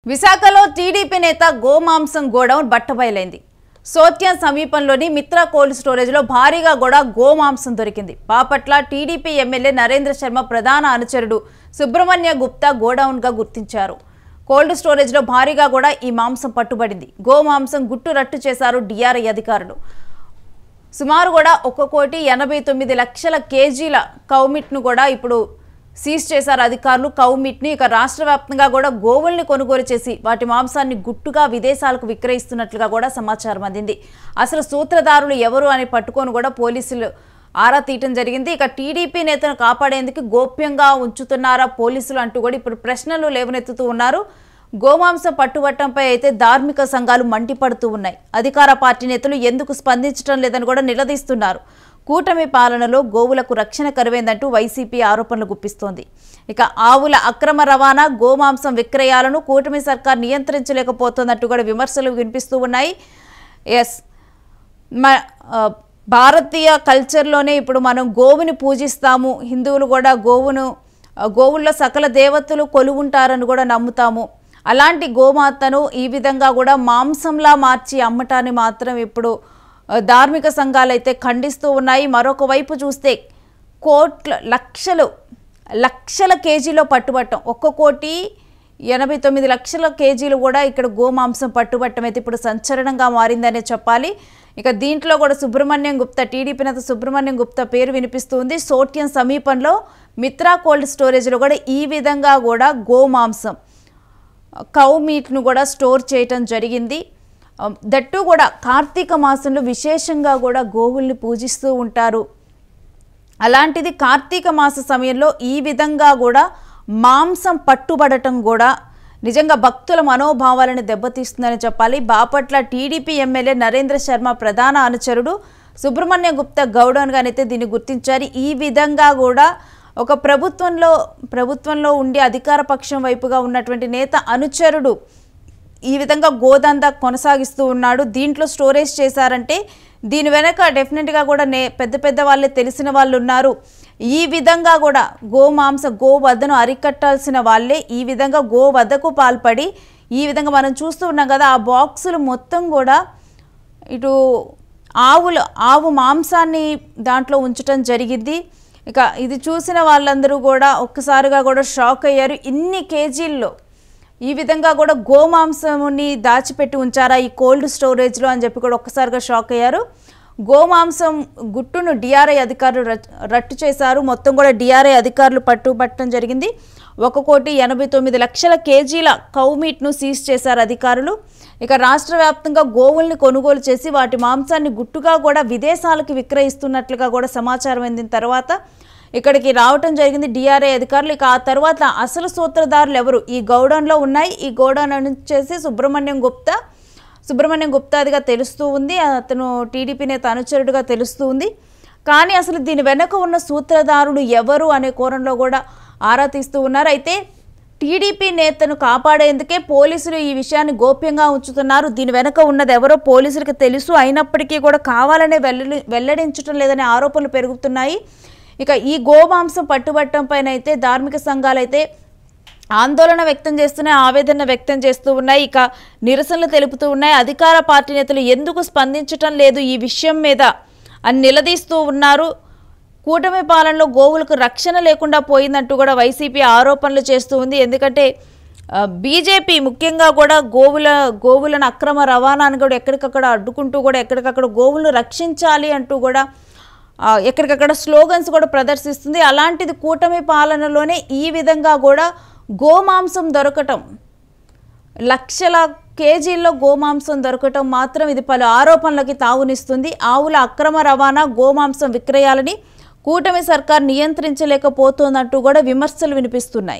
విశాఖలో టీడీపీ నేత గోమాంసం గోడౌన్ బట్టబయలైంది. సోత్యం సమీపంలోని మిత్రా కోల్డ్ స్టోరేజ్లో భారీగా కూడా గోమాంసం దొరికింది. బాపట్ల టీడీపీ ఎమ్మెల్యే నరేంద్ర శర్మ ప్రధాన అనుచరుడు సుబ్రహ్మణ్య గుప్తా గోడౌన్గా గుర్తించారు. కోల్డ్ స్టోరేజ్లో భారీగా కూడా ఈ మాంసం పట్టుబడింది. గోమాంసం గుట్టు రట్టు చేశారు డిఆర్ఐ అధికారులు. సుమారు కూడా 1,89,00,000 కేజీల కౌమిట్ను కూడా ఇప్పుడు సీజ్ చేశారు అధికారులు. కౌమిట్ని ఇక రాష్ట్ర వ్యాప్తంగా కూడా గోవుల్ని కొనుగోలు చేసి వాటి మాంసాన్ని గుట్టుగా విదేశాలకు విక్రయిస్తున్నట్లుగా కూడా సమాచారం అందింది. అసలు సూత్రధారులు ఎవరు అని పట్టుకొని కూడా పోలీసులు ఆరా తీయటం జరిగింది. ఇక టీడీపీ నేతను కాపాడేందుకు గోప్యంగా ఉంచుతున్నారా పోలీసులు అంటూ కూడా ఇప్పుడు ప్రశ్నలు లేవనెత్తుతూ ఉన్నారు. గోమాంసం పట్టుబట్టంపై అయితే ధార్మిక సంఘాలు మండిపడుతూ ఉన్నాయి. అధికార పార్టీ నేతలు ఎందుకు స్పందించడం లేదని కూడా నిలదీస్తున్నారు. కూటమి పాలనలో గోవులకు రక్షణ కరువైందంటూ వైసీపీ ఆరోపణలు గుప్పిస్తోంది. ఇక ఆవుల అక్రమ రవాణా, గోమాంసం విక్రయాలను కూటమి సర్కార్ నియంత్రించలేకపోతున్నట్టు కూడా విమర్శలు వినిపిస్తూ ఉన్నాయి. భారతీయ కల్చర్లోనే ఇప్పుడు మనం గోవుని పూజిస్తాము. హిందువులు కూడా గోవుల్లో సకల దేవతలు కొలువుంటారని కూడా నమ్ముతాము. అలాంటి గోమాతను ఈ విధంగా కూడా మాంసంలా మార్చి అమ్మటాన్ని మాత్రం ఇప్పుడు ధార్మిక సంఘాలు అయితే ఖండిస్తూ ఉన్నాయి. మరొక వైపు చూస్తే లక్షల కేజీలో పట్టుబట్టం, 1,89,00,000 కేజీలు కూడా ఇక్కడ గోమాంసం పట్టుబట్టం అయితే ఇప్పుడు సంచలనంగా మారిందనే చెప్పాలి. ఇక దీంట్లో కూడా సుబ్రహ్మణ్యం గుప్తా, టీడీపీ నేత సుబ్రహ్మణ్యం గుప్తా పేరు వినిపిస్తుంది. సోట్యం సమీపంలో మిత్రా కోల్డ్ స్టోరేజ్లో కూడా ఈ విధంగా కూడా గోమాంసం కౌ మీట్ను కూడా స్టోర్ చేయటం జరిగింది. దట్టు కూడా కార్తీక మాసంలో విశేషంగా కూడా గోవుల్ని పూజిస్తూ ఉంటారు. అలాంటిది కార్తీక మాస సమయంలో ఈ విధంగా కూడా మాంసం పట్టుబడటం కూడా నిజంగా భక్తుల మనోభావాలను దెబ్బతీస్తుందని చెప్పాలి. బాపట్ల టీడీపీ ఎమ్మెల్యే నరేంద్ర శర్మ ప్రధాన అనుచరుడు సుబ్రహ్మణ్య గుప్తా గౌడౌన్గానైతే దీన్ని గుర్తించారు. ఈ విధంగా కూడా ఒక ప్రభుత్వంలో ఉండి అధికార పక్షం వైపుగా ఉన్నటువంటి నేత అనుచరుడు ఈ విధంగా గోదందా కొనసాగిస్తూ ఉన్నాడు. దీంట్లో స్టోరేజ్ చేశారంటే దీని వెనక డెఫినెట్గా కూడా పెద్ద వాళ్ళే తెలిసిన వాళ్ళు ఉన్నారు. ఈ విధంగా కూడా గోవధను అరికట్టాల్సిన వాళ్ళే ఈ విధంగా గోవధకు పాల్పడి ఈ విధంగా మనం చూస్తూ ఉన్నాం కదా. ఆ బాక్సులు మొత్తం కూడా ఇటు ఆవు మాంసాన్ని దాంట్లో ఉంచటం జరిగింది. ఇక ఇది చూసిన వాళ్ళందరూ కూడా ఒక్కసారిగా కూడా షాక్ అయ్యారు. ఇన్ని కేజీల్లో ఈ విధంగా కూడా గోమాంసంని దాచిపెట్టి ఉంచారా ఈ కోల్డ్ స్టోరేజ్లో అని చెప్పి కూడా ఒక్కసారిగా షాక్ అయ్యారు. గోమాంసం గుట్టును డిఆర్ఐ అధికారులు రట్టు చేశారు. మొత్తం కూడా డిఆర్ఐ అధికారులు పట్టడం జరిగింది. 1,89,00,000 కేజీల కౌమీట్ను సీజ్ చేశారు అధికారులు. ఇక రాష్ట్ర వ్యాప్తంగా గోవుల్ని కొనుగోలు చేసి వాటి మాంసాన్ని గుట్టుగా కూడా విదేశాలకు విక్రయిస్తున్నట్లుగా కూడా సమాచారం అందిన తర్వాత ఇక్కడికి రావటం జరిగింది డిఆర్ఐ అధికారులు. ఇక ఆ తర్వాత అసలు సూత్రధారులు ఎవరు ఈ గోడౌన్లో ఉన్నాయి. ఈ గోడౌన్ వచ్చేసి సుబ్రహ్మణ్యం గుప్తాదిగా తెలుస్తూ ఉంది. అతను టీడీపీ నేత అనుచరుడుగా తెలుస్తూ ఉంది. కానీ అసలు దీని వెనక ఉన్న సూత్రధారులు ఎవరు అనే కోణంలో కూడా ఆరా తీస్తూ ఉన్నారు. అయితే టీడీపీ నేతను కాపాడేందుకే పోలీసులు ఈ విషయాన్ని గోప్యంగా ఉంచుతున్నారు. దీని వెనక ఉన్నది ఎవరో పోలీసులకు తెలుసు, అయినప్పటికీ కూడా కావాలనే వెల్లడించడం లేదనే ఆరోపణలు పెరుగుతున్నాయి. ఇక ఈ గోమాంసం పట్టుబట్టం పైన అయితే ధార్మిక సంఘాలు అయితే ఆందోళన వ్యక్తం చేస్తున్నాయి, ఆవేదన వ్యక్తం చేస్తూ ఉన్నాయి, ఇక నిరసనలు తెలుపుతూ ఉన్నాయి. అధికార పార్టీ నేతలు ఎందుకు స్పందించటం లేదు ఈ విషయం మీద అని నిలదీస్తూ ఉన్నారు. కూటమి పాలనలో గోవులకు రక్షణ లేకుండా పోయిందంటూ కూడా వైసీపీ ఆరోపణలు చేస్తూ ఉంది. ఎందుకంటే బీజేపీ ముఖ్యంగా కూడా గోవులను అక్రమ రవాణాను కూడా ఎక్కడికక్కడ అడ్డుకుంటూ కూడా ఎక్కడికక్కడ గోవులను రక్షించాలి అంటూ కూడా ఎక్కడికక్కడ స్లోగన్స్ కూడా ప్రదర్శిస్తుంది. అలాంటిది కూటమి పాలనలోనే ఈ విధంగా కూడా గోమాంసం దొరకటం, లక్షల కేజీల్లో గోమాంసం దొరకటం మాత్రం ఇది పలు ఆరోపణలకి తావునిస్తుంది. ఆవుల అక్రమ రవాణా, గోమాంసం విక్రయాలని కూటమి సర్కార్ నియంత్రించలేకపోతోందంటూ కూడా విమర్శలు వినిపిస్తున్నాయి.